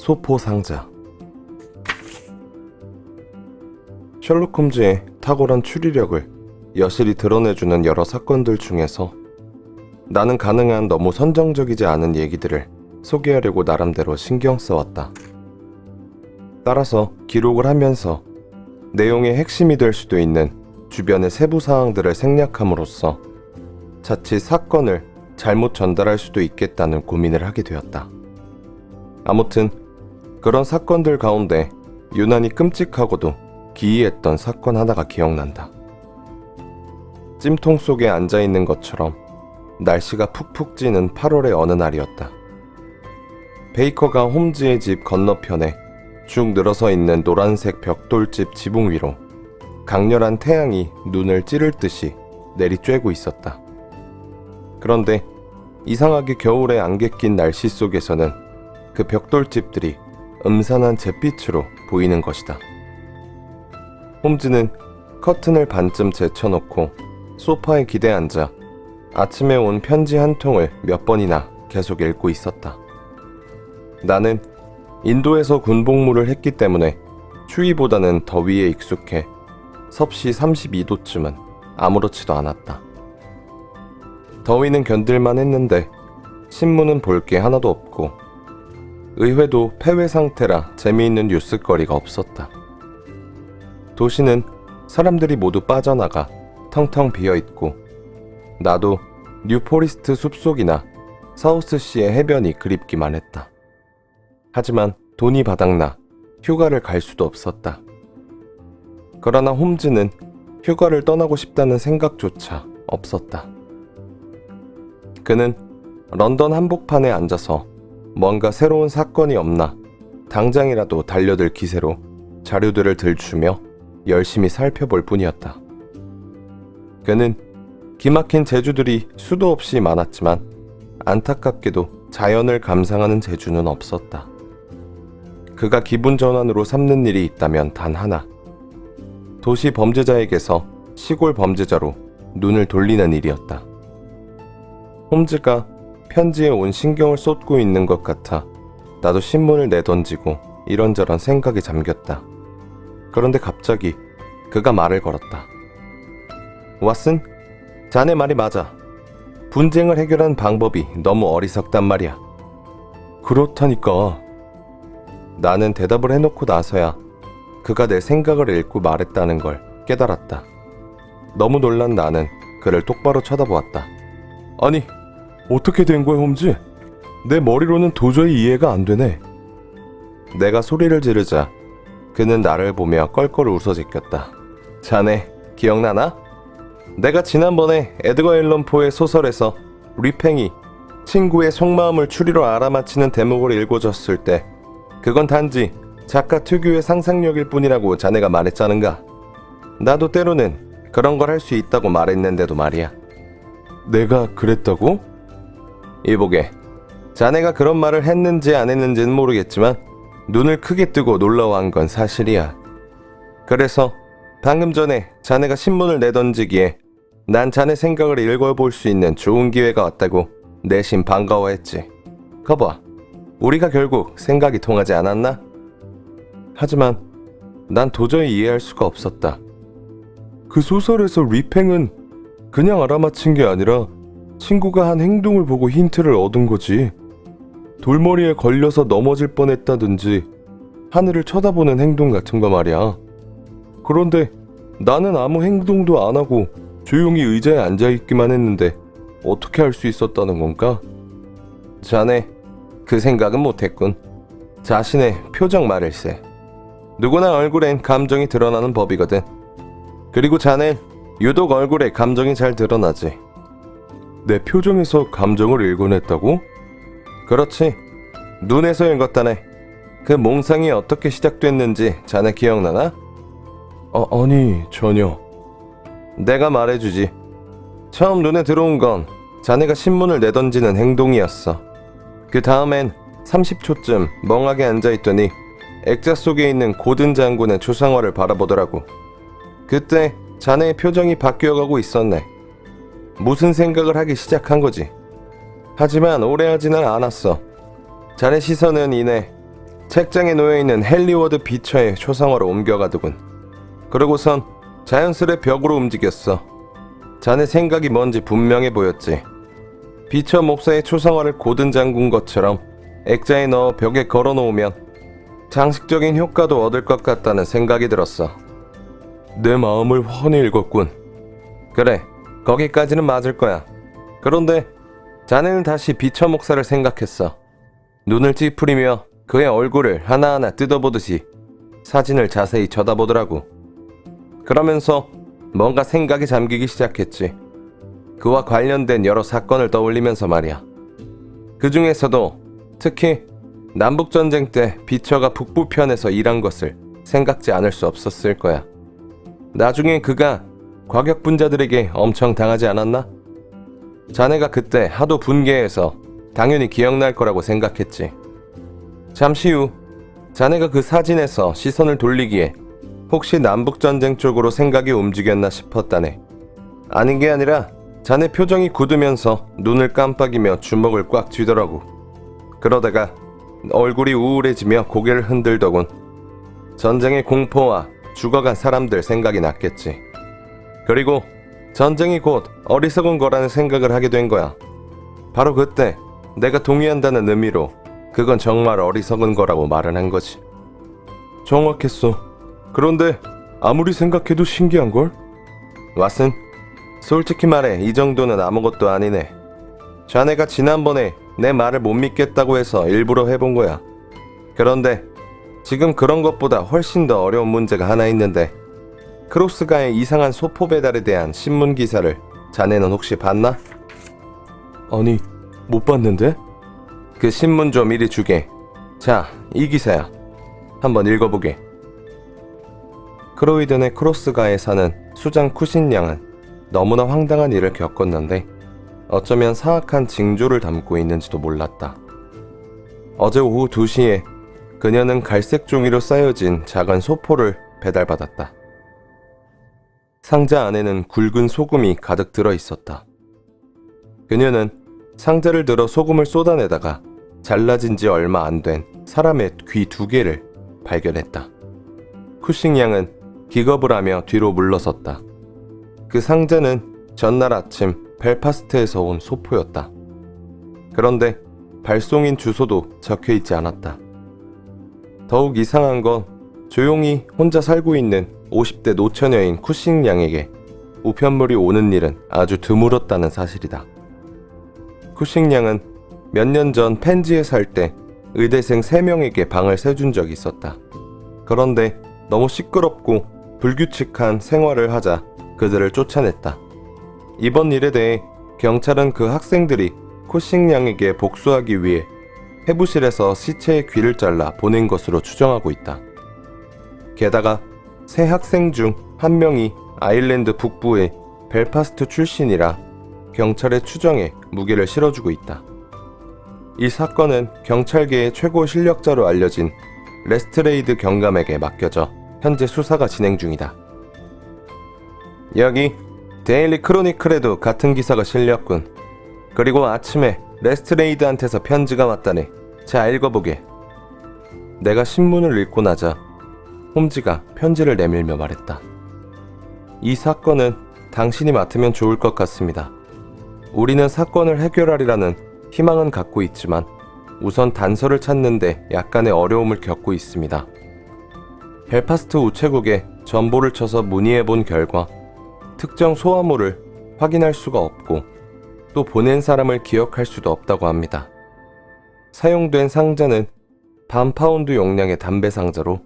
소포 상자. 셜록 홈즈의 탁월한 추리력을 여실히 드러내주는 여러 사건들 중에서 나는 가능한 너무 선정적이지 않은 얘기들을 소개하려고 나름대로 신경 써왔다. 따라서 기록을 하면서 내용의 핵심이 될 수도 있는 주변의 세부 사항들을 생략함으로써 자칫 사건을 잘못 전달할 수도 있겠다는 고민을 하게 되었다. 아무튼 그런 사건들 가운데 유난히 끔찍하고도 기이했던 사건 하나가 기억난다. 찜통 속에 앉아있는 것처럼 날씨가 푹푹 찌는 8월의 어느 날이었다. 베이커가 홈즈의 집 건너편에 쭉 늘어서 있는 노란색 벽돌집 지붕 위로 강렬한 태양이 눈을 찌를 듯이 내리쬐고 있었다. 그런데 이상하게 겨울에 안개 낀 날씨 속에서는 그 벽돌집들이 음산한 잿빛으로 보이는 것이다. 홈즈는 커튼을 반쯤 제쳐놓고 소파에 기대 앉아 아침에 온 편지 한 통을 몇 번이나 계속 읽고 있었다. 나는 인도에서 군복무를 했기 때문에 추위보다는 더위에 익숙해 섭씨 32도쯤은 아무렇지도 않았다. 더위는 견딜만 했는데 신문은 볼 게 하나도 없고 의회도 폐회 상태라 재미있는 뉴스거리가 없었다. 도시는 사람들이 모두 빠져나가 텅텅 비어있고 나도 뉴포리스트 숲속이나 사우스시의 해변이 그립기만 했다. 하지만 돈이 바닥나 휴가를 갈 수도 없었다. 그러나 홈즈는 휴가를 떠나고 싶다는 생각조차 없었다. 그는 런던 한복판에 앉아서 뭔가 새로운 사건이 없나 당장이라도 달려들 기세로 자료들을 들추며 열심히 살펴볼 뿐이었다. 그는 기막힌 재주들이 수도 없이 많았지만 안타깝게도 자연을 감상하는 재주는 없었다. 그가 기분 전환으로 삼는 일이 있다면 단 하나. 도시 범죄자에게서 시골 범죄자로 눈을 돌리는 일이었다. 홈즈가 편지에 온 신경을 쏟고 있는 것 같아 나도 신문을 내던지고 이런저런 생각에 잠겼다. 그런데 갑자기 그가 말을 걸었다. 왓슨, 자네 말이 맞아. 분쟁을 해결하는 방법이 너무 어리석단 말이야. 그렇다니까. 나는 대답을 해놓고 나서야 그가 내 생각을 읽고 말했다는 걸 깨달았다. 너무 놀란 나는 그를 똑바로 쳐다보았다. 아니, 어떻게 된 거야, 홈즈? 내 머리로는 도저히 이해가 안 되네. 내가 소리를 지르자 그는 나를 보며 껄껄 웃어 제꼈다. 자네 기억나나? 내가 지난번에 에드거 앨런 포의 소설에서 리팽이 친구의 속마음을 추리로 알아맞히는 대목을 읽어줬을 때 그건 단지 작가 특유의 상상력일 뿐이라고 자네가 말했자는가? 나도 때로는 그런 걸 할 수 있다고 말했는데도 말이야. 내가 그랬다고? 이보게, 자네가 그런 말을 했는지 안 했는지는 모르겠지만 눈을 크게 뜨고 놀라워한 건 사실이야. 그래서 방금 전에 자네가 신문을 내던지기에 난 자네 생각을 읽어볼 수 있는 좋은 기회가 왔다고 내심 반가워했지. 거봐, 우리가 결국 생각이 통하지 않았나? 하지만 난 도저히 이해할 수가 없었다. 그 소설에서 리팽은 그냥 알아맞힌 게 아니라 친구가 한 행동을 보고 힌트를 얻은 거지. 돌머리에 걸려서 넘어질 뻔했다든지 하늘을 쳐다보는 행동 같은 거 말이야. 그런데 나는 아무 행동도 안 하고 조용히 의자에 앉아있기만 했는데 어떻게 할 수 있었다는 건가? 자네 그 생각은 못했군. 자신의 표정 말일세. 누구나 얼굴엔 감정이 드러나는 법이거든. 그리고 자넨 유독 얼굴에 감정이 잘 드러나지. 내 표정에서 감정을 읽어냈다고? 그렇지. 눈에서 읽었다네. 그 몽상이 어떻게 시작됐는지 자네 기억나나? 아니, 전혀. 내가 말해주지. 처음 눈에 들어온 건 자네가 신문을 내던지는 행동이었어. 그 다음엔 30초쯤 멍하게 앉아있더니 액자 속에 있는 고든 장군의 초상화를 바라보더라고. 그때 자네의 표정이 바뀌어가고 있었네. 무슨 생각을 하기 시작한 거지. 하지만 오래 하지는 않았어. 자네 시선은 이내 책장에 놓여있는 헨리워드 비처의 초상화를 옮겨가더군. 그러고선 자연스레 벽으로 움직였어. 자네 생각이 뭔지 분명해 보였지. 비처 목사의 초상화를 고든 잠근 것처럼 액자에 넣어 벽에 걸어놓으면 장식적인 효과도 얻을 것 같다는 생각이 들었어. 내 마음을 훤히 읽었군. 그래, 거기까지는 맞을 거야. 그런데 자네는 다시 비처 목사를 생각했어. 눈을 찌푸리며 그의 얼굴을 하나하나 뜯어보듯이 사진을 자세히 쳐다보더라고. 그러면서 뭔가 생각에 잠기기 시작했지. 그와 관련된 여러 사건을 떠올리면서 말이야. 그 중에서도 특히 남북전쟁 때 비처가 북부편에서 일한 것을 생각지 않을 수 없었을 거야. 나중에 그가 과격분자들에게 엄청 당하지 않았나? 자네가 그때 하도 분개해서 당연히 기억날 거라고 생각했지. 잠시 후 자네가 그 사진에서 시선을 돌리기에 혹시 남북전쟁 쪽으로 생각이 움직였나 싶었다네. 아닌 게 아니라 자네 표정이 굳으면서 눈을 깜빡이며 주먹을 꽉 쥐더라고. 그러다가 얼굴이 우울해지며 고개를 흔들더군. 전쟁의 공포와 죽어간 사람들 생각이 났겠지. 그리고 전쟁이 곧 어리석은 거라는 생각을 하게 된 거야. 바로 그때 내가 동의한다는 의미로 그건 정말 어리석은 거라고 말을 한 거지. 정확했어. 그런데 아무리 생각해도 신기한걸? 왓슨, 솔직히 말해 이 정도는 아무것도 아니네. 자네가 지난번에 내 말을 못 믿겠다고 해서 일부러 해본 거야. 그런데 지금 그런 것보다 훨씬 더 어려운 문제가 하나 있는데, 크로스가의 이상한 소포 배달에 대한 신문 기사를 자네는 혹시 봤나? 아니, 못 봤는데? 그 신문 좀 이리 주게. 자, 이 기사야. 한번 읽어보게. 크로이든의 크로스가에 사는 수장 쿠신 양은 너무나 황당한 일을 겪었는데 어쩌면 사악한 징조를 담고 있는지도 몰랐다. 어제 오후 2시에 그녀는 갈색 종이로 쌓여진 작은 소포를 배달받았다. 상자 안에는 굵은 소금이 가득 들어 있었다. 그녀는 상자를 들어 소금을 쏟아내다가 잘라진 지 얼마 안 된 사람의 귀 2개를 발견했다. 쿠싱 양은 기겁을 하며 뒤로 물러섰다. 그 상자는 전날 아침 벨파스트에서 온 소포였다. 그런데 발송인 주소도 적혀 있지 않았다. 더욱 이상한 건 조용히 혼자 살고 있는 50대 노처녀인 쿠싱 양에게 우편물이 오는 일은 아주 드물었다는 사실이다. 쿠싱 양은 몇 년 전 펜지에 살 때 의대생 3명에게 방을 세준 적이 있었다. 그런데 너무 시끄럽고 불규칙한 생활을 하자 그들을 쫓아냈다. 이번 일에 대해 경찰은 그 학생들이 쿠싱 양에게 복수하기 위해 해부실에서 시체의 귀를 잘라 보낸 것으로 추정하고 있다. 게다가 세 학생 중 한 명이 아일랜드 북부의 벨파스트 출신이라 경찰의 추정에 무게를 실어주고 있다. 이 사건은 경찰계의 최고 실력자로 알려진 레스트레이드 경감에게 맡겨져 현재 수사가 진행 중이다. 여기 데일리 크로니클에도 같은 기사가 실렸군. 그리고 아침에 레스트레이드한테서 편지가 왔다네. 자, 읽어보게. 내가 신문을 읽고 나자 홈즈가 편지를 내밀며 말했다. 이 사건은 당신이 맡으면 좋을 것 같습니다. 우리는 사건을 해결하리라는 희망은 갖고 있지만 우선 단서를 찾는데 약간의 어려움을 겪고 있습니다. 벨파스트 우체국에 전보를 쳐서 문의해본 결과 특정 소화물을 확인할 수가 없고 또 보낸 사람을 기억할 수도 없다고 합니다. 사용된 상자는 반 파운드 용량의 담배 상자로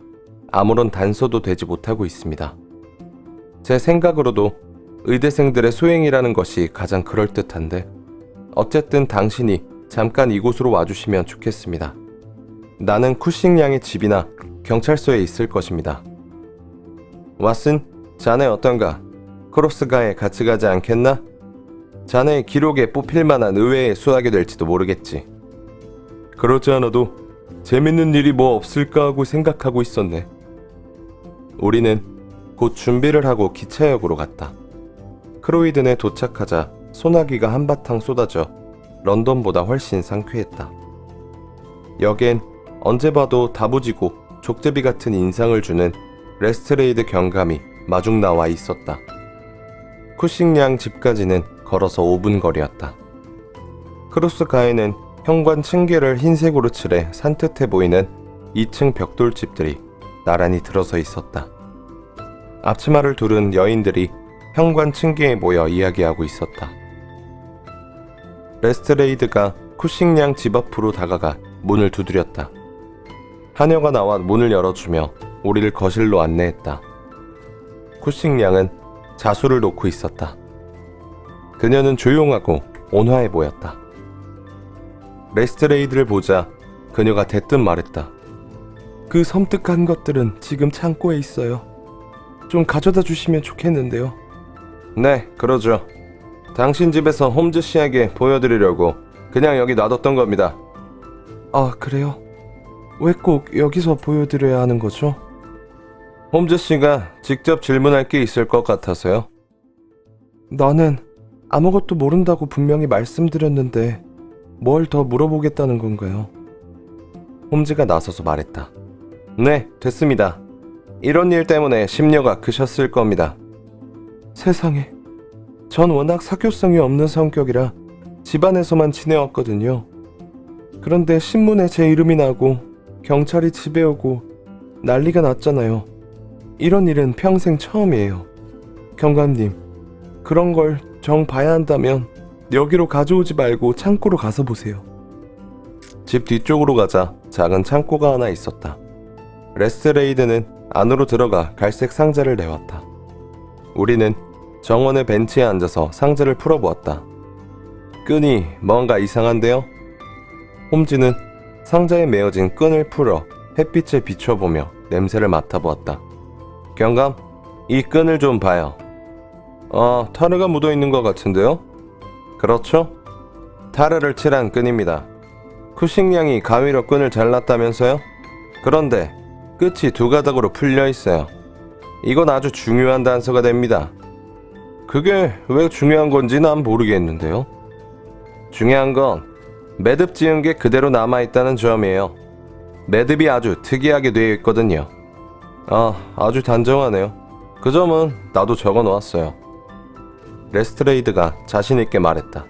아무런 단서도 되지 못하고 있습니다. 제 생각으로도 의대생들의 소행이라는 것이 가장 그럴듯한데 어쨌든 당신이 잠깐 이곳으로 와주시면 좋겠습니다. 나는 쿠싱 양의 집이나 경찰서에 있을 것입니다. 왓슨, 자네 어떤가? 크로스가에 같이 가지 않겠나? 자네의 기록에 뽑힐 만한 의외의 수하게 될지도 모르겠지. 그러지 않아도 재밌는 일이 뭐 없을까 하고 생각하고 있었네. 우리는 곧 준비를 하고 기차역으로 갔다. 크로이든에 도착하자 소나기가 한바탕 쏟아져 런던보다 훨씬 상쾌했다. 역엔 언제 봐도 다부지고 족제비 같은 인상을 주는 레스트레이드 경감이 마중 나와 있었다. 쿠싱양 집까지는 걸어서 5분 거리였다. 크로스가에는 현관 층계를 흰색으로 칠해 산뜻해 보이는 2층 벽돌집들이 나란히 들어서 있었다. 앞치마를 두른 여인들이 현관 층계에 모여 이야기하고 있었다. 레스트레이드가 쿠싱양 집 앞으로 다가가 문을 두드렸다. 하녀가 나와 문을 열어주며 우리를 거실로 안내했다. 쿠싱양은 자수를 놓고 있었다. 그녀는 조용하고 온화해 보였다. 레스트레이드를 보자 그녀가 대뜸 말했다. 그 섬뜩한 것들은 지금 창고에 있어요. 좀 가져다 주시면 좋겠는데요. 네, 그러죠. 당신 집에서 홈즈 씨에게 보여드리려고 그냥 여기 놔뒀던 겁니다. 아, 그래요? 왜 꼭 여기서 보여드려야 하는 거죠? 홈즈 씨가 직접 질문할 게 있을 것 같아서요. 나는 아무것도 모른다고 분명히 말씀드렸는데 뭘 더 물어보겠다는 건가요? 홈즈가 나서서 말했다. 네, 됐습니다. 이런 일 때문에 심려가 크셨을 겁니다. 세상에, 전 워낙 사교성이 없는 성격이라 집안에서만 지내왔거든요. 그런데 신문에 제 이름이 나고 경찰이 집에 오고 난리가 났잖아요. 이런 일은 평생 처음이에요. 경감님, 그런 걸 정 봐야 한다면 여기로 가져오지 말고 창고로 가서 보세요. 집 뒤쪽으로 가자 작은 창고가 하나 있었다. 레스트레이드는 안으로 들어가 갈색 상자를 내왔다. 우리는 정원의 벤치에 앉아서 상자를 풀어보았다. 끈이 뭔가 이상한데요? 홈즈는 상자에 메어진 끈을 풀어 햇빛에 비춰보며 냄새를 맡아보았다. 경감, 이 끈을 좀 봐요. 타르가 묻어있는 것 같은데요? 그렇죠? 타르를 칠한 끈입니다. 쿠싱양이 가위로 끈을 잘랐다면서요? 그런데 끝이 두 가닥으로 풀려 있어요. 이건 아주 중요한 단서가 됩니다. 그게 왜 중요한 건지 난 모르겠는데요. 중요한 건 매듭 지은 게 그대로 남아있다는 점이에요. 매듭이 아주 특이하게 되어 있거든요. 아주 단정하네요. 그 점은 나도 적어 놓았어요. 레스트레이드가 자신있게 말했다.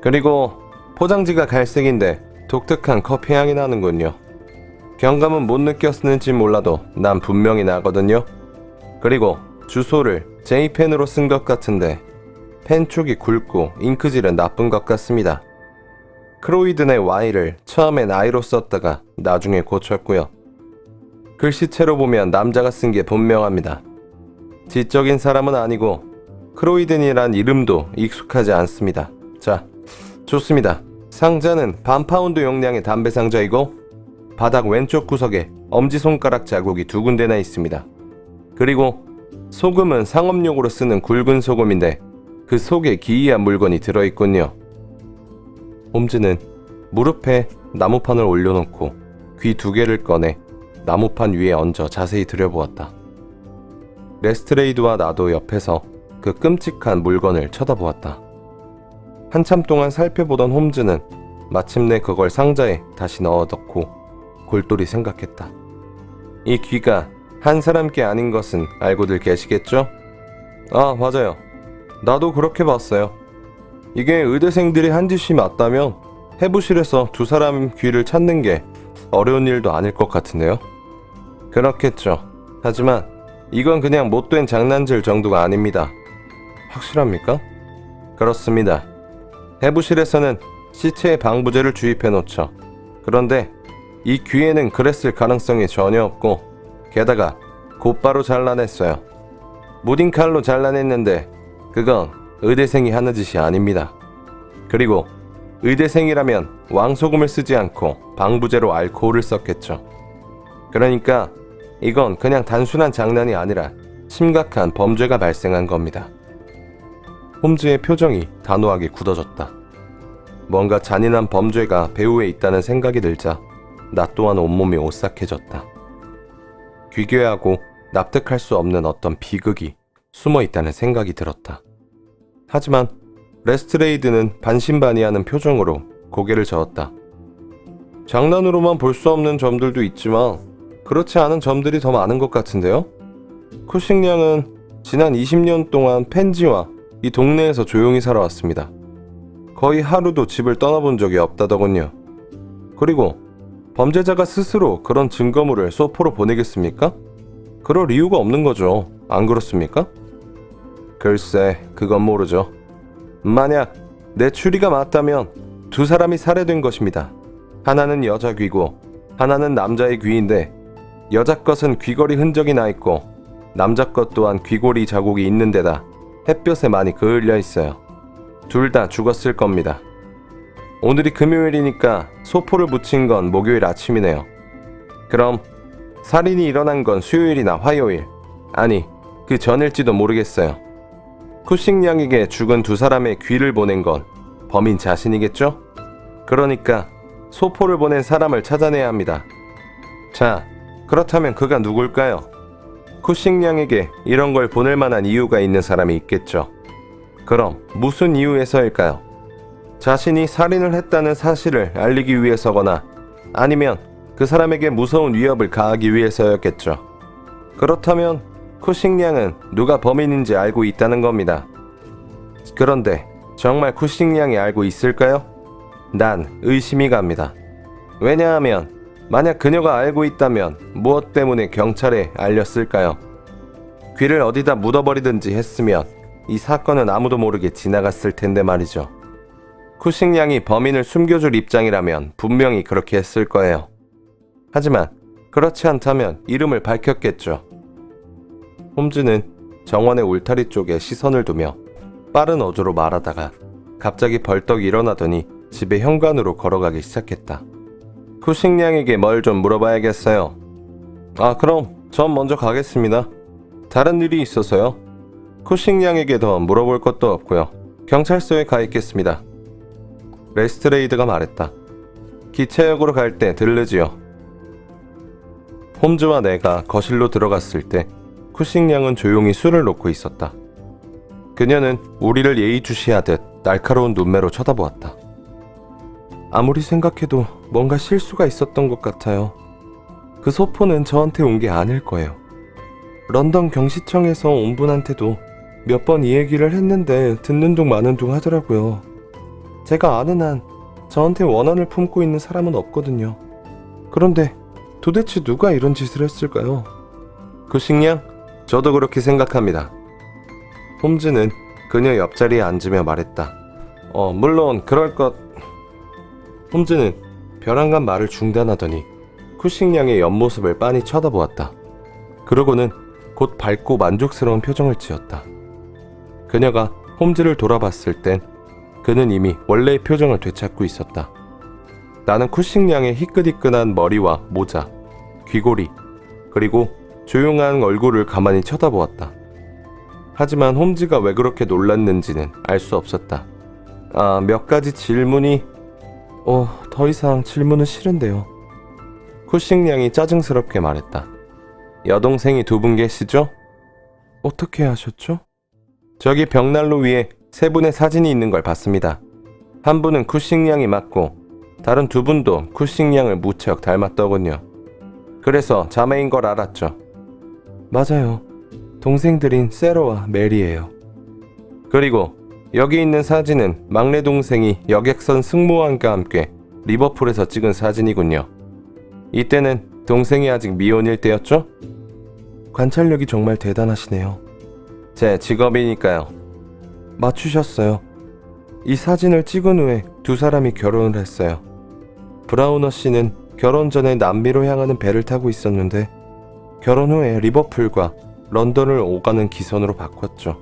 그리고 포장지가 갈색인데 독특한 커피 향이 나는군요. 경감은 못 느꼈는지 몰라도 난 분명히 나거든요. 그리고 주소를 J펜으로 쓴 것 같은데 펜 쪽이 굵고 잉크질은 나쁜 것 같습니다. 크로이든의 Y를 처음엔 I로 썼다가 나중에 고쳤고요. 글씨체로 보면 남자가 쓴 게 분명합니다. 지적인 사람은 아니고 크로이든이란 이름도 익숙하지 않습니다. 자, 좋습니다. 상자는 반 파운드 용량의 담배 상자이고 바닥 왼쪽 구석에 엄지손가락 자국이 2군데나 있습니다. 그리고 소금은 상업용으로 쓰는 굵은 소금인데 그 속에 기이한 물건이 들어있군요. 홈즈는 무릎에 나무판을 올려놓고 귀 2개를 꺼내 나무판 위에 얹어 자세히 들여보았다. 레스트레이드와 나도 옆에서 그 끔찍한 물건을 쳐다보았다. 한참 동안 살펴보던 홈즈는 마침내 그걸 상자에 다시 넣어넣고 골똘히 생각했다. 이 귀가 한 사람 게 아닌 것은 알고들 계시겠죠? 맞아요. 나도 그렇게 봤어요. 이게 의대생들이 한 짓이 맞다면 해부실에서 2사람 귀를 찾는 게 어려운 일도 아닐 것 같은데요? 그렇겠죠. 하지만 이건 그냥 못된 장난질 정도가 아닙니다. 확실합니까? 그렇습니다. 해부실에서는 시체에 방부제를 주입해 놓죠. 그런데 이 귀에는 그랬을 가능성이 전혀 없고 게다가 곧바로 잘라냈어요. 무딘 칼로 잘라냈는데 그건 의대생이 하는 짓이 아닙니다. 그리고 의대생이라면 왕소금을 쓰지 않고 방부제로 알코올을 썼겠죠. 그러니까 이건 그냥 단순한 장난이 아니라 심각한 범죄가 발생한 겁니다. 홈즈의 표정이 단호하게 굳어졌다. 뭔가 잔인한 범죄가 배후에 있다는 생각이 들자 나 또한 온몸이 오싹해졌다. 귀괴하고 납득할 수 없는 어떤 비극이 숨어 있다는 생각이 들었다. 하지만 레스트레이드는 반신반의하는 표정으로 고개를 저었다. 장난으로만 볼 수 없는 점들도 있지만 그렇지 않은 점들이 더 많은 것 같은데요? 쿠싱 양은 지난 20년 동안 펜지와 이 동네에서 조용히 살아왔습니다. 거의 하루도 집을 떠나본 적이 없다더군요. 그리고 범죄자가 스스로 그런 증거물을 소포로 보내겠습니까? 그럴 이유가 없는 거죠. 안 그렇습니까? 글쎄, 그건 모르죠. 만약 내 추리가 맞다면 두 사람이 살해된 것입니다. 하나는 여자 귀고 하나는 남자의 귀인데 여자 것은 귀걸이 흔적이 나 있고 남자 것 또한 귀걸이 자국이 있는 데다 햇볕에 많이 그을려 있어요. 둘 다 죽었을 겁니다. 오늘이 금요일이니까 소포를 묻힌 건 목요일 아침이네요. 그럼 살인이 일어난 건 수요일이나 화요일, 아니 그 전일지도 모르겠어요. 쿠싱 양에게 죽은 두 사람의 귀를 보낸 건 범인 자신이겠죠? 그러니까 소포를 보낸 사람을 찾아내야 합니다. 자, 그렇다면 그가 누굴까요? 쿠싱 양에게 이런 걸 보낼 만한 이유가 있는 사람이 있겠죠. 그럼 무슨 이유에서일까요? 자신이 살인을 했다는 사실을 알리기 위해서거나 아니면 그 사람에게 무서운 위협을 가하기 위해서였겠죠. 그렇다면 쿠싱 양은 누가 범인인지 알고 있다는 겁니다. 그런데 정말 쿠싱 양이 알고 있을까요? 난 의심이 갑니다. 왜냐하면 만약 그녀가 알고 있다면 무엇 때문에 경찰에 알렸을까요? 귀를 어디다 묻어버리든지 했으면 이 사건은 아무도 모르게 지나갔을 텐데 말이죠. 쿠싱 양이 범인을 숨겨줄 입장이라면 분명히 그렇게 했을 거예요. 하지만 그렇지 않다면 이름을 밝혔겠죠. 홈즈는 정원의 울타리 쪽에 시선을 두며 빠른 어조로 말하다가 갑자기 벌떡 일어나더니 집의 현관으로 걸어가기 시작했다. 쿠싱 양에게 뭘 좀 물어봐야겠어요. 아, 그럼 전 먼저 가겠습니다. 다른 일이 있어서요. 쿠싱 양에게 더 물어볼 것도 없고요. 경찰서에 가 있겠습니다. 레스트레이드가 말했다. 기차역으로 갈 때 들르지요. 홈즈와 내가 거실로 들어갔을 때 쿠싱 양은 조용히 술을 놓고 있었다. 그녀는 우리를 예의주시하듯 날카로운 눈매로 쳐다보았다. 아무리 생각해도 뭔가 실수가 있었던 것 같아요. 그 소포는 저한테 온 게 아닐 거예요. 런던 경시청에서 온 분한테도 몇 번 이 얘기를 했는데 듣는 둥 마는 둥 하더라고요. 제가 아는 한 저한테 원한을 품고 있는 사람은 없거든요. 그런데 도대체 누가 이런 짓을 했을까요? 쿠싱 양, 저도 그렇게 생각합니다. 홈즈는 그녀 옆자리에 앉으며 말했다. 물론 그럴 것... 홈즈는 벼랑간 말을 중단하더니 쿠싱 양의 옆모습을 빤히 쳐다보았다. 그러고는 곧 밝고 만족스러운 표정을 지었다. 그녀가 홈즈를 돌아봤을 땐 그는 이미 원래의 표정을 되찾고 있었다. 나는 쿠싱 양의 희끗희끗한 머리와 모자, 귀고리, 그리고 조용한 얼굴을 가만히 쳐다보았다. 하지만 홈즈가 왜 그렇게 놀랐는지는 알 수 없었다. 몇 가지 질문이... 더 이상 질문은 싫은데요. 쿠싱 양이 짜증스럽게 말했다. 여동생이 두 분 계시죠? 어떻게 아셨죠? 저기 벽난로 위에 세 분의 사진이 있는 걸 봤습니다. 한 분은 쿠싱 양이 맞고 다른 두 분도 쿠싱 양을 무척 닮았더군요. 그래서 자매인 걸 알았죠. 맞아요. 동생들인 세로와 메리예요. 그리고 여기 있는 사진은 막내 동생이 여객선 승무원과 함께 리버풀에서 찍은 사진이군요. 이때는 동생이 아직 미혼일 때였죠? 관찰력이 정말 대단하시네요. 제 직업이니까요. 맞추셨어요. 이 사진을 찍은 후에 두 사람이 결혼을 했어요. 브라우너 씨는 결혼 전에 남미로 향하는 배를 타고 있었는데 결혼 후에 리버풀과 런던을 오가는 기선으로 바꿨죠.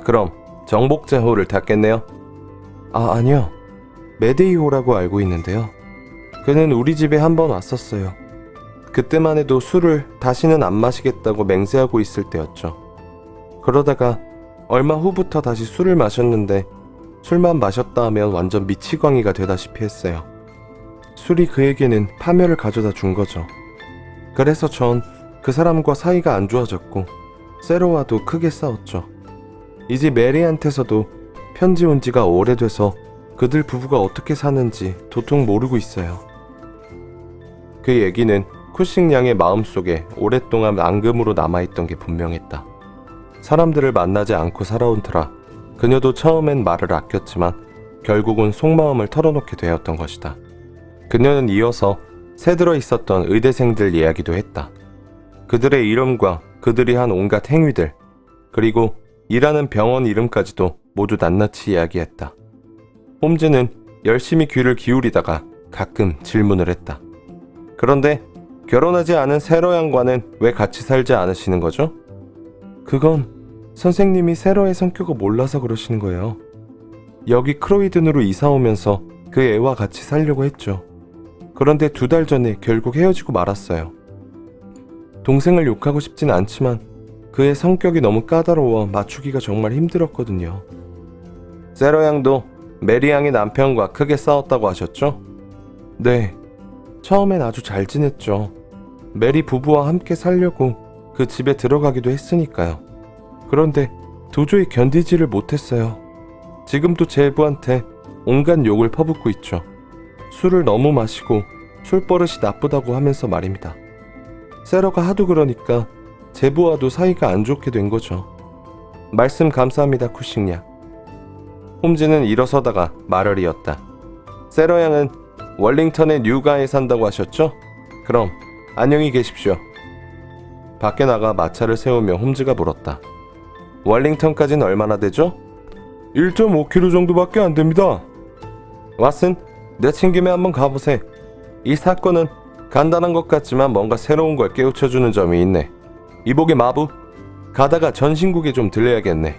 그럼 정복자호를 탔겠네요? 아니요. 메데이호라고 알고 있는데요. 그는 우리 집에 한번 왔었어요. 그때만 해도 술을 다시는 안 마시겠다고 맹세하고 있을 때였죠. 그러다가 얼마 후부터 다시 술을 마셨는데 술만 마셨다 하면 완전 미치광이가 되다시피 했어요. 술이 그에게는 파멸을 가져다 준 거죠. 그래서 전 그 사람과 사이가 안 좋아졌고 세로와도 크게 싸웠죠. 이제 메리한테서도 편지 온 지가 오래돼서 그들 부부가 어떻게 사는지 도통 모르고 있어요. 그 얘기는 쿠싱 양의 마음속에 오랫동안 앙금으로 남아있던 게 분명했다. 사람들을 만나지 않고 살아온 터라 그녀도 처음엔 말을 아꼈지만 결국은 속마음을 털어놓게 되었던 것이다. 그녀는 이어서 새들어 있었던 의대생들 이야기도 했다. 그들의 이름과 그들이 한 온갖 행위들, 그리고 일하는 병원 이름까지도 모두 낱낱이 이야기했다. 홈즈는 열심히 귀를 기울이다가 가끔 질문을 했다. 그런데 결혼하지 않은 세러 양과는 왜 같이 살지 않으시는 거죠? 그건 선생님이 세러의 성격을 몰라서 그러시는 거예요. 여기 크로이든으로 이사 오면서 그 애와 같이 살려고 했죠. 그런데 2달 전에 결국 헤어지고 말았어요. 동생을 욕하고 싶진 않지만 그의 성격이 너무 까다로워 맞추기가 정말 힘들었거든요. 세러 양도 메리 양의 남편과 크게 싸웠다고 하셨죠? 네. 처음엔 아주 잘 지냈죠. 메리 부부와 함께 살려고 그 집에 들어가기도 했으니까요. 그런데 도저히 견디지를 못했어요. 지금도 제부한테 온갖 욕을 퍼붓고 있죠. 술을 너무 마시고 술버릇이 나쁘다고 하면서 말입니다. 세러가 하도 그러니까 제부와도 사이가 안 좋게 된 거죠. 말씀 감사합니다, 쿠싱양. 홈즈는 일어서다가 말을 이었다. 세러 양은 월링턴의 뉴가에 산다고 하셨죠? 그럼 안녕히 계십시오. 밖에 나가 마차를 세우며 홈즈가 물었다. 월링턴까지는 얼마나 되죠? 1.5km 정도밖에 안 됩니다. 왓슨, 내친 김에 한번 가보세. 이 사건은 간단한 것 같지만 뭔가 새로운 걸 깨우쳐주는 점이 있네. 이복의 마부, 가다가 전신국에 좀 들려야겠네.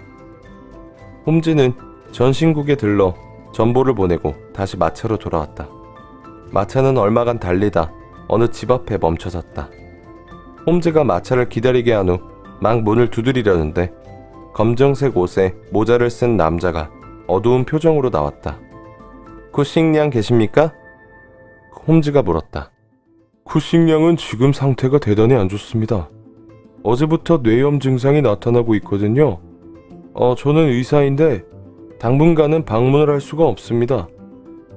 홈즈는 전신국에 들러 전보를 보내고 다시 마차로 돌아왔다. 마차는 얼마간 달리다 어느 집 앞에 멈춰섰다. 홈즈가 마차를 기다리게 한 후 막 문을 두드리려는데 검정색 옷에 모자를 쓴 남자가 어두운 표정으로 나왔다. 쿠싱양 계십니까? 홈즈가 물었다. 쿠싱양은 지금 상태가 대단히 안 좋습니다. 어제부터 뇌염 증상이 나타나고 있거든요. 저는 의사인데 당분간은 방문을 할 수가 없습니다.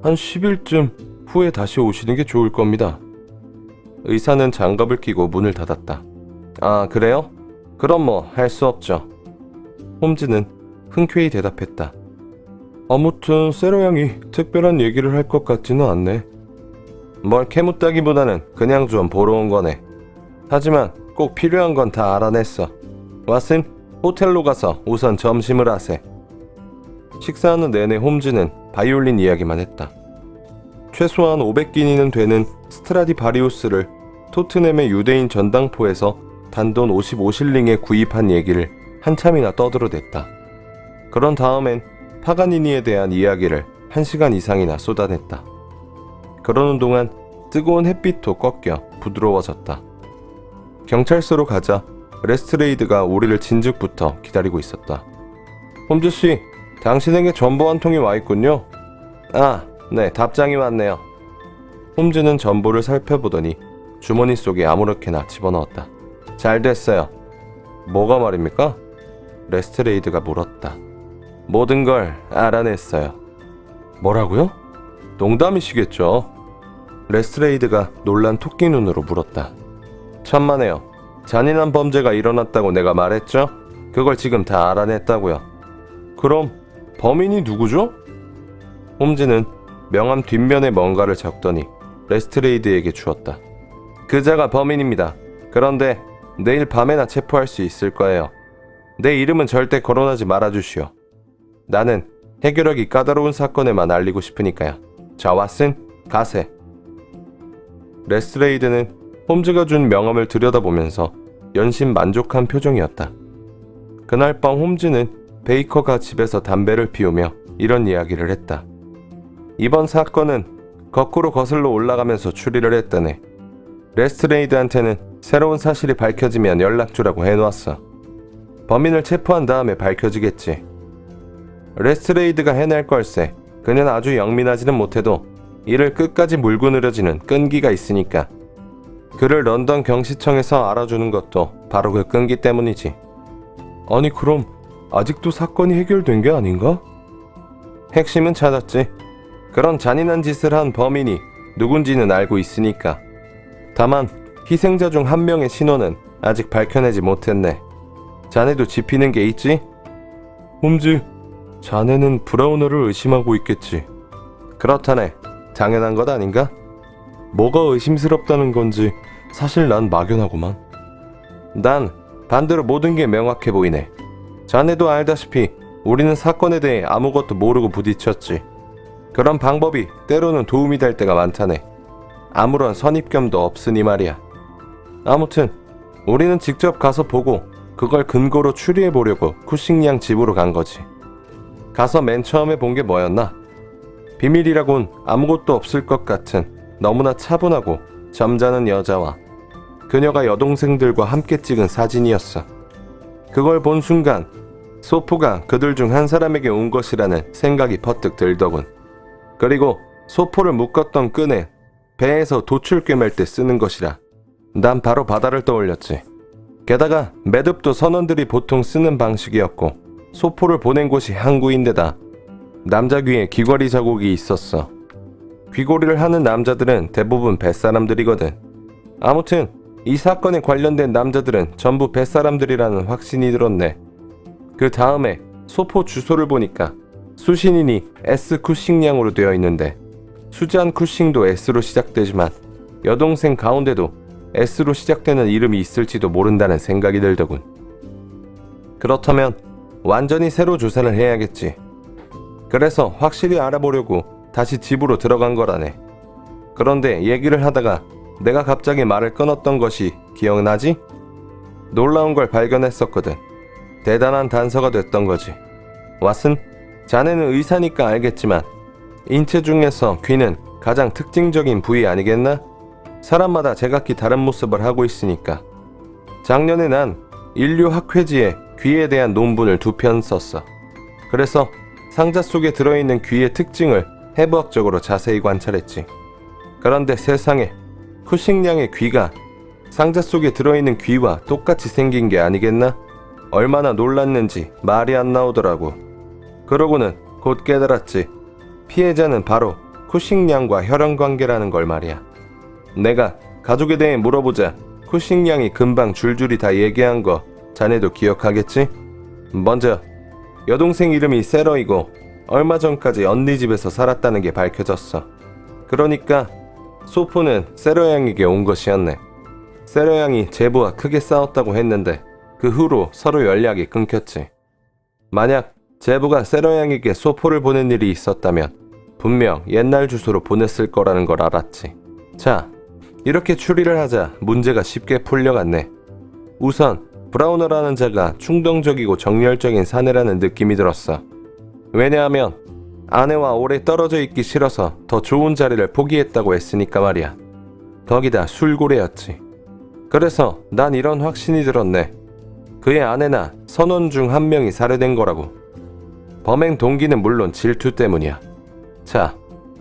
한 10일쯤 후에 다시 오시는 게 좋을 겁니다. 의사는 장갑을 끼고 문을 닫았다. 아, 그래요? 그럼 뭐 할 수 없죠. 홈즈는 흔쾌히 대답했다. 아무튼 세러 양이 특별한 얘기를 할 것 같지는 않네. 뭘 캐묻다기보다는 그냥 좀 보러 온 거네. 하지만 꼭 필요한 건 다 알아냈어. 왓슨, 호텔로 가서 우선 점심을 하세. 식사하는 내내 홈즈는 바이올린 이야기만 했다. 최소한 500기니는 되는 스트라디바리우스를 토트넘의 유대인 전당포에서 단돈 55실링에 구입한 얘기를 한참이나 떠들어댔다. 그런 다음엔 파가니니에 대한 이야기를 1시간 이상이나 쏟아냈다. 그러는 동안 뜨거운 햇빛도 꺾여 부드러워졌다. 경찰서로 가자 레스트레이드가 우리를 진즉부터 기다리고 있었다. 홈즈씨, 당신에게 전보 한 통이 와 있군요. 아, 네, 답장이 왔네요. 홈즈는 전보를 살펴보더니 주머니 속에 아무렇게나 집어넣었다. 잘 됐어요. 뭐가 말입니까? 레스트레이드가 물었다. 모든 걸 알아냈어요. 뭐라고요? 농담이시겠죠? 레스트레이드가 놀란 토끼 눈으로 물었다. 천만에요. 잔인한 범죄가 일어났다고 내가 말했죠? 그걸 지금 다 알아냈다고요. 그럼 범인이 누구죠? 홈즈는 명함 뒷면에 뭔가를 적더니 레스트레이드에게 주었다. 그자가 범인입니다. 그런데 내일 밤에나 체포할 수 있을 거예요. 내 이름은 절대 거론하지 말아주시오. 나는 해결하기 까다로운 사건에만 알리고 싶으니까요. 자, 왓슨, 가세. 레스트레이드는 홈즈가 준 명함을 들여다보면서 연신 만족한 표정이었다. 그날 밤 홈즈는 베이커가 집에서 담배를 피우며 이런 이야기를 했다. 이번 사건은 거꾸로 거슬러 올라가면서 추리를 했다네. 레스트레이드한테는 새로운 사실이 밝혀지면 연락주라고 해놓았어. 범인을 체포한 다음에 밝혀지겠지. 레스트레이드가 해낼 걸세. 그는 아주 영민하지는 못해도 이를 끝까지 물고 늘어지는 끈기가 있으니까. 그를 런던 경시청에서 알아주는 것도 바로 그 끈기 때문이지. 아니, 그럼 아직도 사건이 해결된 게 아닌가? 핵심은 찾았지. 그런 잔인한 짓을 한 범인이 누군지는 알고 있으니까. 다만 희생자 중 한 명의 신원은 아직 밝혀내지 못했네. 자네도 짚이는 게 있지? 홈즈, 자네는 브라우너를 의심하고 있겠지. 그렇다네. 당연한 것 아닌가? 뭐가 의심스럽다는 건지 사실 난 막연하구만. 난 반대로 모든 게 명확해 보이네. 자네도 알다시피 우리는 사건에 대해 아무것도 모르고 부딪혔지. 그런 방법이 때로는 도움이 될 때가 많다네. 아무런 선입견도 없으니 말이야. 아무튼 우리는 직접 가서 보고 그걸 근거로 추리해보려고 쿠싱양 집으로 간 거지. 가서 맨 처음에 본 게 뭐였나? 비밀이라곤 아무것도 없을 것 같은 너무나 차분하고 점잖은 여자와 그녀가 여동생들과 함께 찍은 사진이었어. 그걸 본 순간 소포가 그들 중 한 사람에게 온 것이라는 생각이 퍼뜩 들더군. 그리고 소포를 묶었던 끈에 배에서 도출 꿰맬 때 쓰는 것이라 난 바로 바다를 떠올렸지. 게다가 매듭도 선원들이 보통 쓰는 방식이었고 소포를 보낸 곳이 항구인데다 남자 귀에 귀걸이 자국이 있었어. 귀걸이를 하는 남자들은 대부분 뱃사람들이거든. 아무튼 이 사건에 관련된 남자들은 전부 뱃사람들이라는 확신이 들었네. 그 다음에 소포 주소를 보니까 수신인이 S 쿠싱양으로 되어 있는데 수잔 쿠싱도 S로 시작되지만 여동생 가운데도 S로 시작되는 이름이 있을지도 모른다는 생각이 들더군. 그렇다면 완전히 새로 조사를 해야겠지. 그래서 확실히 알아보려고 다시 집으로 들어간 거라네. 그런데 얘기를 하다가 내가 갑자기 말을 끊었던 것이 기억나지? 놀라운 걸 발견했었거든. 대단한 단서가 됐던 거지. 왓슨, 자네는 의사니까 알겠지만 인체 중에서 귀는 가장 특징적인 부위 아니겠나? 사람마다 제각기 다른 모습을 하고 있으니까. 작년에 난 인류 학회지에 귀에 대한 논문을 2편 썼어. 그래서 상자 속에 들어있는 귀의 특징을 해부학적으로 자세히 관찰했지. 그런데 세상에, 쿠싱양의 귀가 상자 속에 들어있는 귀와 똑같이 생긴 게 아니겠나? 얼마나 놀랐는지 말이 안 나오더라고. 그러고는 곧 깨달았지. 피해자는 바로 쿠싱양과 혈연관계라는 걸 말이야. 내가 가족에 대해 물어보자 쿠싱양이 금방 줄줄이 다 얘기한 거 자네도 기억하겠지? 먼저 여동생 이름이 세러이고 얼마 전까지 언니 집에서 살았다는 게 밝혀졌어. 그러니까 소포는 세러 양에게 온 것이었네. 세러 양이 제부와 크게 싸웠다고 했는데 그 후로 서로 연락이 끊겼지. 만약 제부가 세러 양에게 소포를 보낸 일이 있었다면 분명 옛날 주소로 보냈을 거라는 걸 알았지. 자, 이렇게 추리를 하자 문제가 쉽게 풀려갔네. 우선 브라우너라는 자가 충동적이고 정열적인 사내라는 느낌이 들었어. 왜냐하면 아내와 오래 떨어져 있기 싫어서 더 좋은 자리를 포기했다고 했으니까 말이야. 거기다 술고래였지. 그래서 난 이런 확신이 들었네. 그의 아내나 선원 중 한 명이 살해된 거라고. 범행 동기는 물론 질투 때문이야. 자,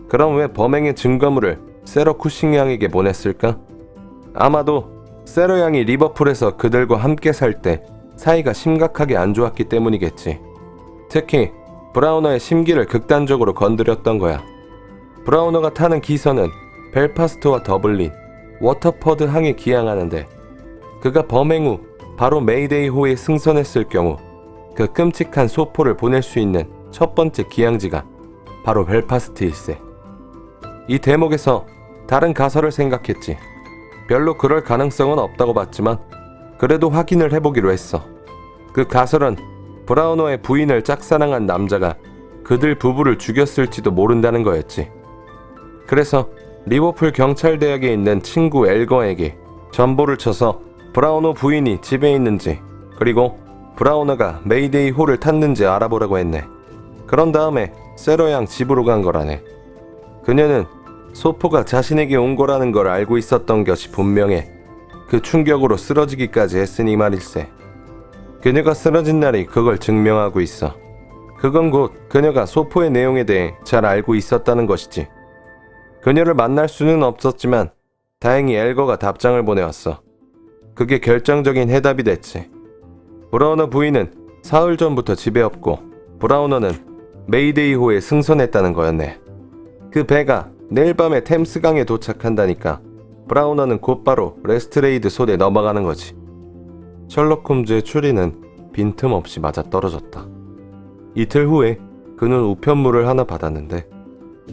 그럼 왜 범행의 증거물을 세러 쿠싱 양에게 보냈을까? 아마도 세러 양이 리버풀에서 그들과 함께 살 때 사이가 심각하게 안 좋았기 때문이겠지. 특히 브라우너의 심기를 극단적으로 건드렸던 거야. 브라우너가 타는 기선은 벨파스트와 더블린, 워터퍼드 항에 기항하는데 그가 범행 후 바로 메이데이호에 승선했을 경우 그 끔찍한 소포를 보낼 수 있는 첫 번째 기항지가 바로 벨파스트일세. 이 대목에서 다른 가설을 생각했지. 별로 그럴 가능성은 없다고 봤지만 그래도 확인을 해보기로 했어. 그 가설은 브라우너의 부인을 짝사랑한 남자가 그들 부부를 죽였을지도 모른다는 거였지. 그래서 리버풀 경찰대학에 있는 친구 엘거에게 전보를 쳐서 브라우너 부인이 집에 있는지 그리고 브라우너가 메이데이 호를 탔는지 알아보라고 했네. 그런 다음에 세러 양 집으로 간 거라네. 그녀는 소포가 자신에게 온 거라는 걸 알고 있었던 것이 분명해. 그 충격으로 쓰러지기까지 했으니 말일세. 그녀가 쓰러진 날이 그걸 증명하고 있어. 그건 곧 그녀가 소포의 내용에 대해 잘 알고 있었다는 것이지. 그녀를 만날 수는 없었지만 다행히 엘거가 답장을 보내왔어. 그게 결정적인 해답이 됐지. 브라우너 부인은 사흘 전부터 집에 없고 브라우너는 메이데이호에 승선했다는 거였네. 그 배가 내일 밤에 템스강에 도착한다니까 브라우너는 곧바로 레스트레이드 손에 넘어가는 거지. 셜록 홈즈의 추리는 빈틈없이 맞아떨어졌다. 이틀 후에 그는 우편물을 하나 받았는데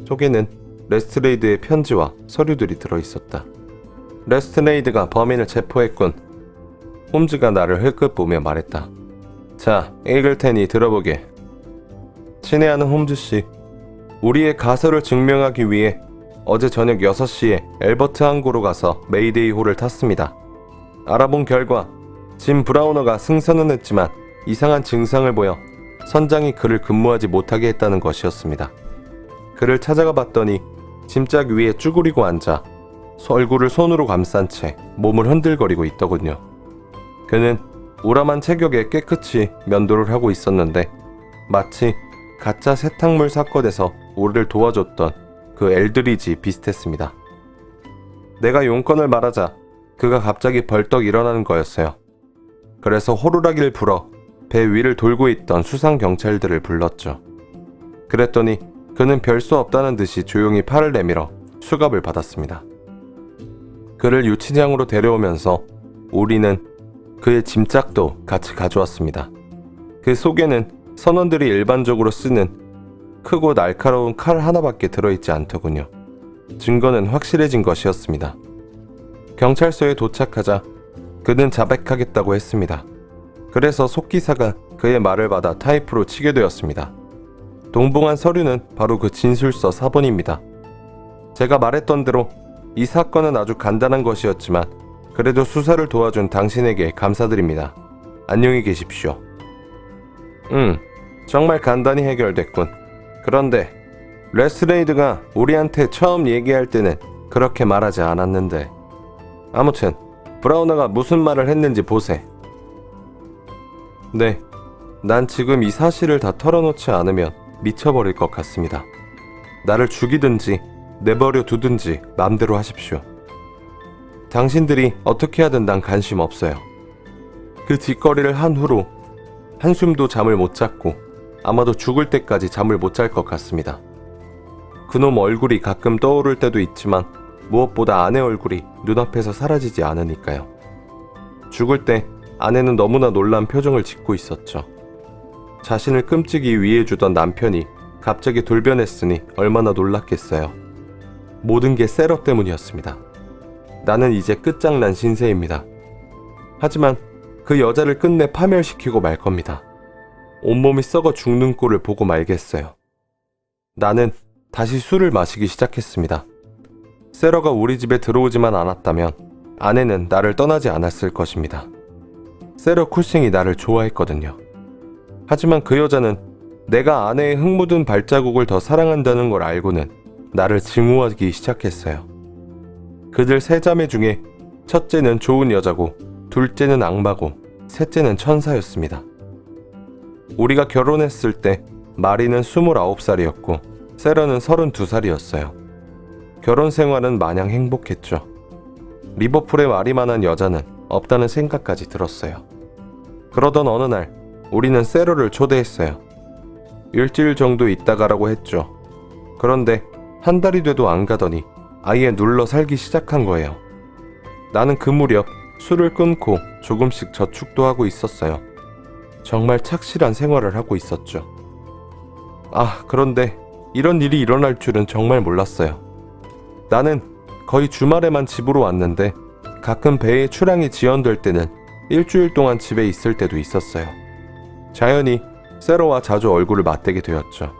속에는 레스트레이드의 편지와 서류들이 들어있었다. 레스트레이드가 범인을 체포했군. 홈즈가 나를 흘끗 보며 말했다. 자, 읽을 테니 들어보게. 친애하는 홈즈씨, 우리의 가설을 증명하기 위해 어제 저녁 6시에 엘버트 항구로 가서 메이데이 호를 탔습니다. 알아본 결과 짐 브라우너가 승선은 했지만 이상한 증상을 보여 선장이 그를 근무하지 못하게 했다는 것이었습니다. 그를 찾아가 봤더니 짐짝 위에 쭈그리고 앉아 얼굴을 손으로 감싼 채 몸을 흔들거리고 있더군요. 그는 우람한 체격에 깨끗이 면도를 하고 있었는데 마치 가짜 세탁물 사건에서 우리를 도와줬던 그 엘드리지 비슷했습니다. 내가 용건을 말하자 그가 갑자기 벌떡 일어나는 거였어요. 그래서 호루라기를 불어 배 위를 돌고 있던 수상 경찰들을 불렀죠. 그랬더니 그는 별 수 없다는 듯이 조용히 팔을 내밀어 수갑을 받았습니다. 그를 유치장으로 데려오면서 우리는 그의 짐짝도 같이 가져왔습니다. 그 속에는 선원들이 일반적으로 쓰는 크고 날카로운 칼 하나밖에 들어있지 않더군요. 증거는 확실해진 것이었습니다. 경찰서에 도착하자 그는 자백하겠다고 했습니다. 그래서 속기사가 그의 말을 받아 타이프로 치게 되었습니다. 동봉한 서류는 바로 그 진술서 사본입니다. 제가 말했던 대로 이 사건은 아주 간단한 것이었지만 그래도 수사를 도와준 당신에게 감사드립니다. 안녕히 계십시오. 정말 간단히 해결됐군. 그런데 레스트레이드가 우리한테 처음 얘기할 때는 그렇게 말하지 않았는데 아무튼 브라우너가 무슨 말을 했는지 보세. 네, 난 지금 이 사실을 다 털어놓지 않으면 미쳐버릴 것 같습니다. 나를 죽이든지 내버려 두든지 마음대로 하십시오. 당신들이 어떻게 하든 난 관심 없어요. 그 짓거리를 한 후로 한숨도 잠을 못 잤고 아마도 죽을 때까지 잠을 못 잘 것 같습니다. 그놈 얼굴이 가끔 떠오를 때도 있지만 무엇보다 아내 얼굴이 눈앞에서 사라지지 않으니까요. 죽을 때 아내는 너무나 놀란 표정을 짓고 있었죠. 자신을 끔찍이 위해주던 남편이 갑자기 돌변했으니 얼마나 놀랐겠어요. 모든 게 세러 때문이었습니다. 나는 이제 끝장난 신세입니다. 하지만 그 여자를 끝내 파멸시키고 말 겁니다. 온몸이 썩어 죽는 꼴을 보고 말겠어요. 나는 다시 술을 마시기 시작했습니다. 세러가 우리 집에 들어오지만 않았다면 아내는 나를 떠나지 않았을 것입니다. 세러 쿠싱이 나를 좋아했거든요. 하지만 그 여자는 내가 아내의 흙 묻은 발자국을 더 사랑한다는 걸 알고는 나를 증오하기 시작했어요. 그들 세 자매 중에 첫째는 좋은 여자고 둘째는 악마고 셋째는 천사였습니다. 우리가 결혼했을 때 마리는 29살이었고 세러는 32살이었어요. 결혼 생활은 마냥 행복했죠. 리버풀에 마리만한 여자는 없다는 생각까지 들었어요. 그러던 어느 날 우리는 세러를 초대했어요. 일주일 정도 있다 가라고 했죠. 그런데 한 달이 돼도 안 가더니 아예 눌러 살기 시작한 거예요. 나는 그 무렵 술을 끊고 조금씩 저축도 하고 있었어요. 정말 착실한 생활을 하고 있었죠. 그런데 이런 일이 일어날 줄은 정말 몰랐어요. 나는 거의 주말에만 집으로 왔는데 가끔 배에 출항이 지연될 때는 일주일 동안 집에 있을 때도 있었어요. 자연히 세러와 자주 얼굴을 맞대게 되었죠.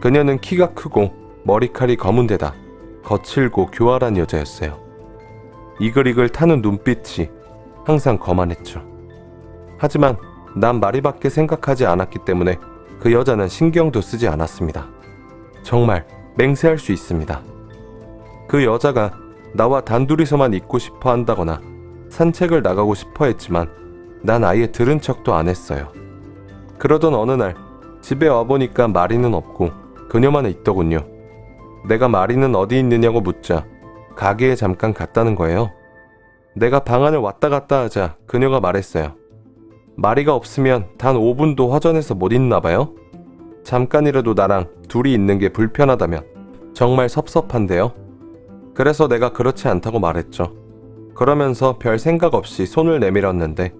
그녀는 키가 크고 머리칼이 검은 데다 거칠고 교활한 여자였어요. 이글이글 타는 눈빛이 항상 거만했죠. 하지만 난 마리밖에 생각하지 않았기 때문에 그 여자는 신경도 쓰지 않았습니다. 정말 맹세할 수 있습니다. 그 여자가 나와 단둘이서만 있고 싶어 한다거나 산책을 나가고 싶어 했지만 난 아예 들은 척도 안 했어요. 그러던 어느 날 집에 와보니까 마리는 없고 그녀만 있더군요. 내가 마리는 어디 있느냐고 묻자 가게에 잠깐 갔다는 거예요. 내가 방 안을 왔다 갔다 하자 그녀가 말했어요. 마리가 없으면 단 5분도 허전해서 못 있나 봐요. 잠깐이라도 나랑 둘이 있는 게 불편하다면 정말 섭섭한데요. 그래서 내가 그렇지 않다고 말했죠. 그러면서 별 생각 없이 손을 내밀었는데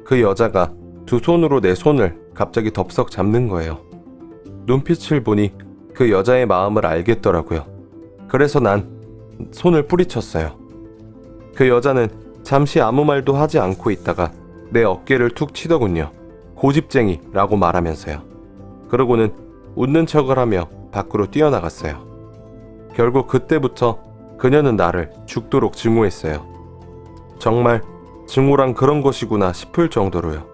그 여자가 두 손으로 내 손을 갑자기 덥석 잡는 거예요. 눈빛을 보니 그 여자의 마음을 알겠더라고요. 그래서 난 손을 뿌리쳤어요. 그 여자는 잠시 아무 말도 하지 않고 있다가 내 어깨를 툭 치더군요. 고집쟁이라고 말하면서요. 그러고는 웃는 척을 하며 밖으로 뛰어나갔어요. 결국 그때부터 그녀는 나를 죽도록 증오했어요. 정말 증오란 그런 것이구나 싶을 정도로요.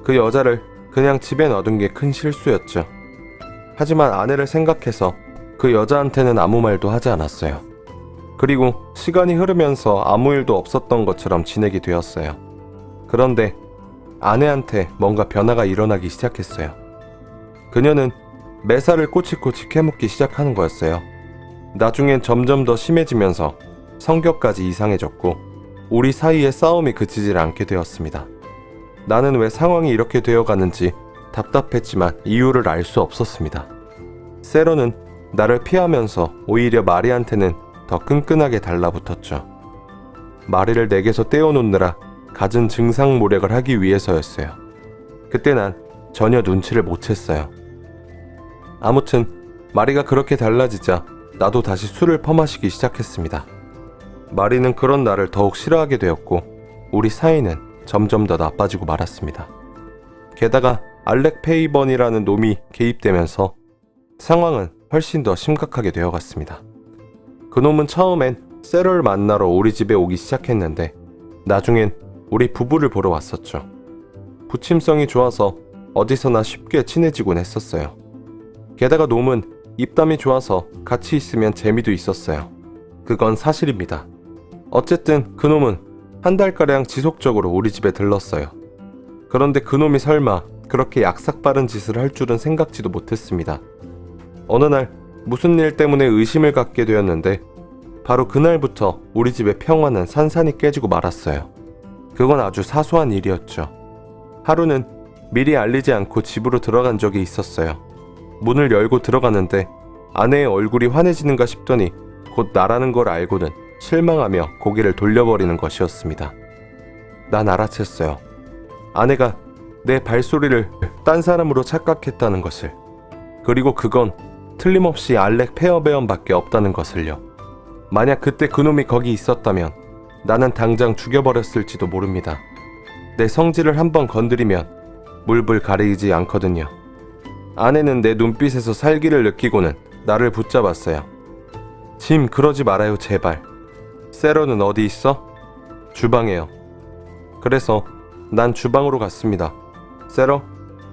그 여자를 그냥 집에 놔둔 게 큰 실수였죠. 하지만 아내를 생각해서 그 여자한테는 아무 말도 하지 않았어요. 그리고 시간이 흐르면서 아무 일도 없었던 것처럼 지내게 되었어요. 그런데 아내한테 뭔가 변화가 일어나기 시작했어요. 그녀는 매사를 꼬치꼬치 캐묻기 시작하는 거였어요. 나중엔 점점 더 심해지면서 성격까지 이상해졌고 우리 사이의 싸움이 그치질 않게 되었습니다. 나는 왜 상황이 이렇게 되어가는지 답답했지만 이유를 알 수 없었습니다. 세로는 나를 피하면서 오히려 마리한테는 더 끈끈하게 달라붙었죠. 마리를 내게서 떼어놓느라 갖은 증상모략을 하기 위해서였어요. 그때 난 전혀 눈치를 못 챘어요. 아무튼 마리가 그렇게 달라지자 나도 다시 술을 퍼마시기 시작했습니다. 마리는 그런 나를 더욱 싫어하게 되었고 우리 사이는 점점 더 나빠지고 말았습니다. 게다가 알렉 페이번이라는 놈이 개입되면서 상황은 훨씬 더 심각하게 되어갔습니다. 그놈은 처음엔 세러를 만나러 우리 집에 오기 시작했는데 나중엔 우리 부부를 보러 왔었죠. 부침성이 좋아서 어디서나 쉽게 친해지곤 했었어요. 게다가 놈은 입담이 좋아서 같이 있으면 재미도 있었어요. 그건 사실입니다. 어쨌든 그놈은 한 달가량 지속적으로 우리 집에 들렀어요. 그런데 그놈이 설마 그렇게 약삭빠른 짓을 할 줄은 생각지도 못했습니다. 어느 날 무슨 일 때문에 의심을 갖게 되었는데 바로 그날부터 우리 집의 평화는 산산이 깨지고 말았어요. 그건 아주 사소한 일이었죠. 하루는 미리 알리지 않고 집으로 들어간 적이 있었어요. 문을 열고 들어가는데 아내의 얼굴이 환해지는가 싶더니 곧 나라는 걸 알고는 실망하며 고개를 돌려버리는 것이었습니다. 난 알아챘어요. 아내가 내 발소리를 딴 사람으로 착각했다는 것을. 그리고 그건 틀림없이 알렉 페어베언밖에 없다는 것을요. 만약 그때 그놈이 거기 있었다면 나는 당장 죽여버렸을지도 모릅니다. 내 성질을 한번 건드리면 물불 가리지 않거든요. 아내는 내 눈빛에서 살기를 느끼고는 나를 붙잡았어요. 짐, 그러지 말아요, 제발. 세러는 어디 있어? 주방에요. 그래서 난 주방으로 갔습니다. 세러,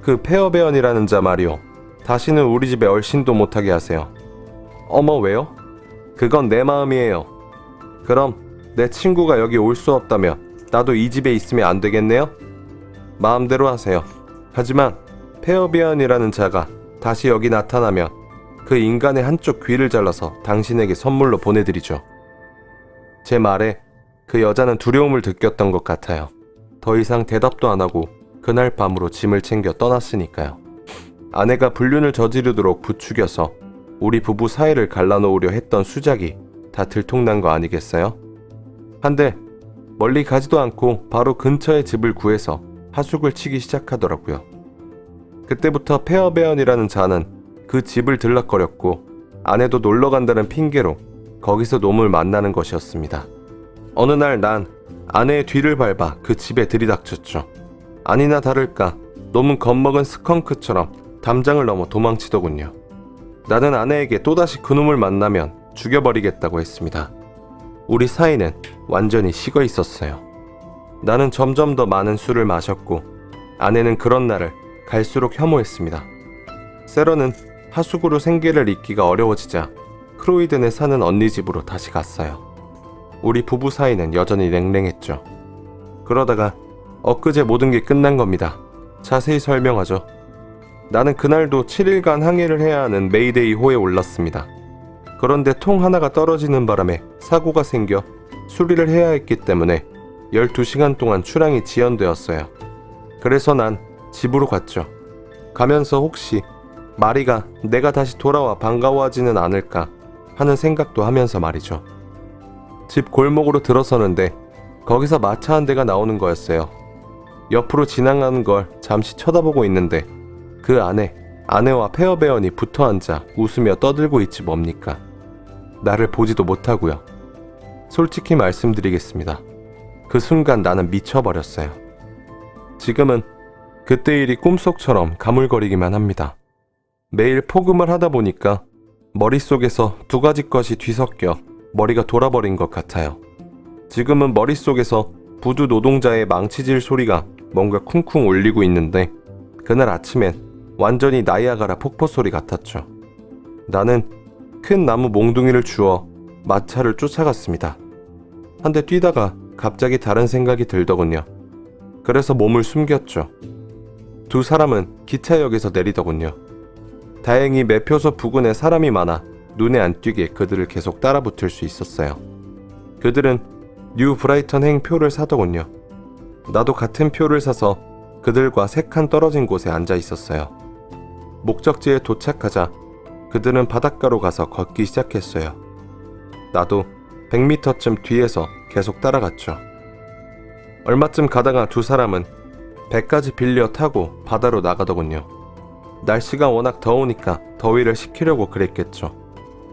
그 페어베언이라는 자 말이오. 다시는 우리 집에 얼씬도 못하게 하세요. 어머, 왜요? 그건 내 마음이에요. 그럼 내 친구가 여기 올 수 없다면 나도 이 집에 있으면 안 되겠네요? 마음대로 하세요. 하지만 페어베언이라는 자가 다시 여기 나타나면 그 인간의 한쪽 귀를 잘라서 당신에게 선물로 보내드리죠. 제 말에 그 여자는 두려움을 느꼈던 것 같아요. 더 이상 대답도 안 하고 그날 밤으로 짐을 챙겨 떠났으니까요. 아내가 불륜을 저지르도록 부추겨서 우리 부부 사이를 갈라놓으려 했던 수작이 다 들통난 거 아니겠어요? 한데 멀리 가지도 않고 바로 근처에 집을 구해서 하숙을 치기 시작하더라고요. 그때부터 페어베언이라는 자는 그 집을 들락거렸고 아내도 놀러 간다는 핑계로 거기서 놈을 만나는 것이었습니다. 어느 날 난 아내의 뒤를 밟아 그 집에 들이닥쳤죠. 아니나 다를까 놈은 겁먹은 스컹크처럼 담장을 넘어 도망치더군요. 나는 아내에게 또다시 그놈을 만나면 죽여버리겠다고 했습니다. 우리 사이는 완전히 식어 있었어요. 나는 점점 더 많은 술을 마셨고 아내는 그런 날을 갈수록 혐오했습니다. 세러는 하숙으로 생계를 잇기가 어려워지자 크로이든에 사는 언니 집으로 다시 갔어요. 우리 부부 사이는 여전히 냉랭했죠. 그러다가 엊그제 모든 게 끝난 겁니다. 자세히 설명하죠. 나는 그날도 7일간 항해를 해야 하는 메이데이 호에 올랐습니다. 그런데 통 하나가 떨어지는 바람에 사고가 생겨 수리를 해야 했기 때문에 12시간 동안 출항이 지연되었어요. 그래서 난 집으로 갔죠. 가면서 혹시 마리가 내가 다시 돌아와 반가워하지는 않을까 하는 생각도 하면서 말이죠. 집 골목으로 들어서는데 거기서 마차 한 대가 나오는 거였어요. 옆으로 지나가는 걸 잠시 쳐다보고 있는데 그 안에 아내와 페어배원이 붙어앉아 웃으며 떠들고 있지 뭡니까. 나를 보지도 못하고요. 솔직히 말씀드리겠습니다. 그 순간 나는 미쳐버렸어요. 지금은 그때 일이 꿈속처럼 가물거리기만 합니다. 매일 폭음을 하다 보니까 머릿속에서 두 가지 것이 뒤섞여 머리가 돌아버린 것 같아요. 지금은 머릿속에서 부두 노동자의 망치질 소리가 뭔가 쿵쿵 울리고 있는데 그날 아침엔 완전히 나이아가라 폭포 소리 같았죠. 나는 큰 나무 몽둥이를 주워 마차를 쫓아갔습니다. 한데 뛰다가 갑자기 다른 생각이 들더군요. 그래서 몸을 숨겼죠. 두 사람은 기차역에서 내리더군요. 다행히 매표소 부근에 사람이 많아 눈에 안 띄게 그들을 계속 따라붙을 수 있었어요. 그들은 뉴 브라이턴행 표를 사더군요. 나도 같은 표를 사서 그들과 3칸 떨어진 곳에 앉아 있었어요. 목적지에 도착하자 그들은 바닷가로 가서 걷기 시작했어요. 나도 100m쯤 뒤에서 계속 따라갔죠. 얼마쯤 가다가 두 사람은 배까지 빌려 타고 바다로 나가더군요. 날씨가 워낙 더우니까 더위를 식히려고 그랬겠죠.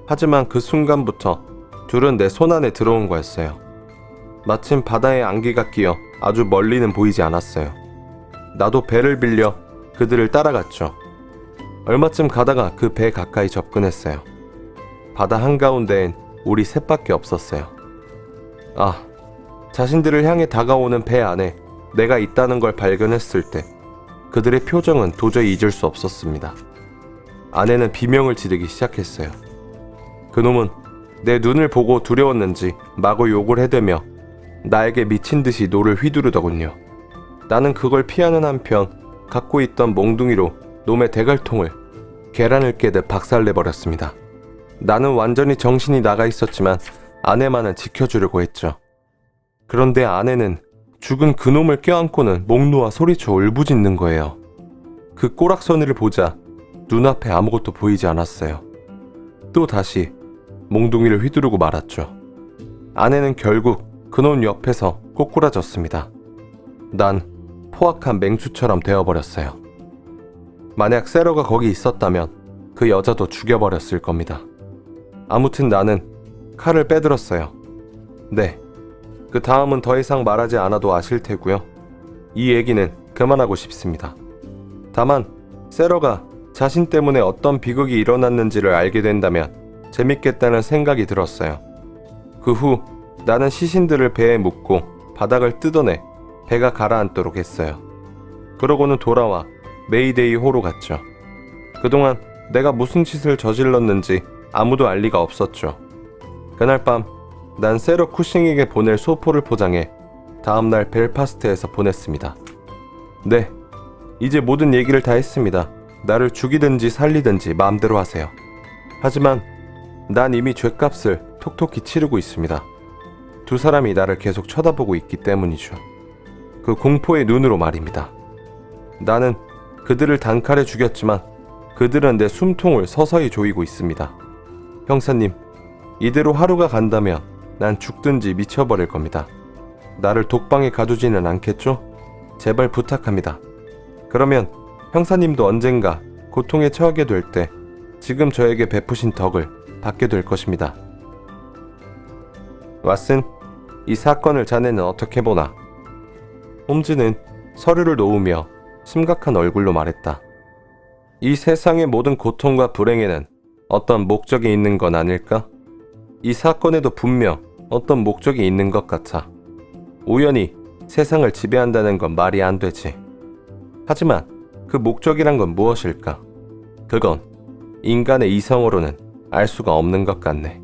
하지만 그 순간부터 둘은 내 손 안에 들어온 거였어요. 마침 바다에 안개가 끼어 아주 멀리는 보이지 않았어요. 나도 배를 빌려 그들을 따라갔죠. 얼마쯤 가다가 그 배 가까이 접근했어요. 바다 한가운데엔 우리 셋밖에 없었어요. 아, 자신들을 향해 다가오는 배 안에 내가 있다는 걸 발견했을 때 그들의 표정은 도저히 잊을 수 없었습니다. 아내는 비명을 지르기 시작했어요. 그놈은 내 눈을 보고 두려웠는지 마구 욕을 해대며 나에게 미친 듯이 노를 휘두르더군요. 나는 그걸 피하는 한편 갖고 있던 몽둥이로 놈의 대갈통을 계란을 깨듯 박살내버렸습니다. 나는 완전히 정신이 나가 있었지만 아내만은 지켜주려고 했죠. 그런데 아내는 죽은 그놈을 껴안고는 목 놓아 소리쳐 울부짖는 거예요. 그 꼬락서니를 보자 눈앞에 아무것도 보이지 않았어요. 또 다시 몽둥이를 휘두르고 말았죠. 아내는 결국 그놈 옆에서 꼬꾸라졌습니다. 난 포악한 맹수처럼 되어버렸어요. 만약 세러가 거기 있었다면 그 여자도 죽여버렸을 겁니다. 아무튼 나는 칼을 빼들었어요. 네, 그 다음은 더 이상 말하지 않아도 아실 테고요. 이 얘기는 그만하고 싶습니다. 다만 세러가 자신 때문에 어떤 비극이 일어났는지를 알게 된다면 재밌겠다는 생각이 들었어요. 그 후 나는 시신들을 배에 묻고 바닥을 뜯어내 배가 가라앉도록 했어요. 그러고는 돌아와 메이데이 호로 갔죠. 그동안 내가 무슨 짓을 저질렀는지 아무도 알 리가 없었죠. 그날 밤 난 세러 쿠싱에게 보낼 소포를 포장해 다음날 벨파스트에서 보냈습니다. 네, 이제 모든 얘기를 다 했습니다. 나를 죽이든지 살리든지 마음대로 하세요. 하지만 난 이미 죗값을 톡톡히 치르고 있습니다. 두 사람이 나를 계속 쳐다보고 있기 때문이죠. 그 공포의 눈으로 말입니다. 나는 그들을 단칼에 죽였지만 그들은 내 숨통을 서서히 조이고 있습니다. 형사님, 이대로 하루가 간다면 난 죽든지 미쳐버릴 겁니다. 나를 독방에 가두지는 않겠죠? 제발 부탁합니다. 그러면 형사님도 언젠가 고통에 처하게 될 때 지금 저에게 베푸신 덕을 받게 될 것입니다. 왓슨, 이 사건을 자네는 어떻게 보나? 홈즈는 서류를 놓으며 심각한 얼굴로 말했다. 이 세상의 모든 고통과 불행에는 어떤 목적이 있는 건 아닐까? 이 사건에도 분명 어떤 목적이 있는 것 같아. 우연히 세상을 지배한다는 건 말이 안 되지. 하지만 그 목적이란 건 무엇일까? 그건 인간의 이성으로는 알 수가 없는 것 같네.